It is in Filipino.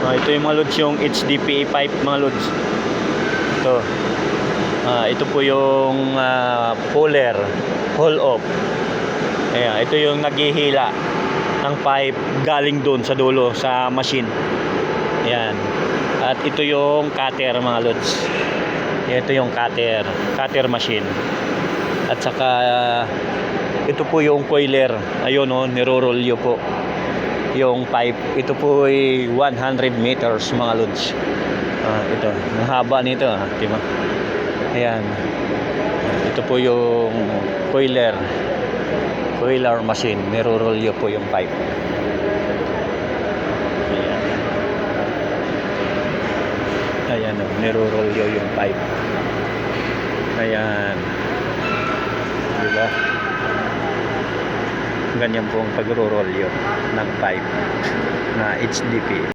Ito yung mga lods, yung HDPE pipe mga lods. Ito. Ito po yung puller, pull off. Ayan, ito yung naghihila ng pipe galing doon sa dulo sa machine. Ayan. At ito yung cutter mga lods. Ito yung cutter machine. At saka ito po yung coiler. Ayun oh, nirorolyo po yung pipe. Ito po ay 100 meters mga lods. Ito, ang haba nito, diba? Ayan. Ito po yung coiler machine. Nirorolyo po yung pipe. Ayan o, nirorolyo yung pipe. Ayan. Diba? Ganyan po ang pagrorolyo ng pipe na HDPE.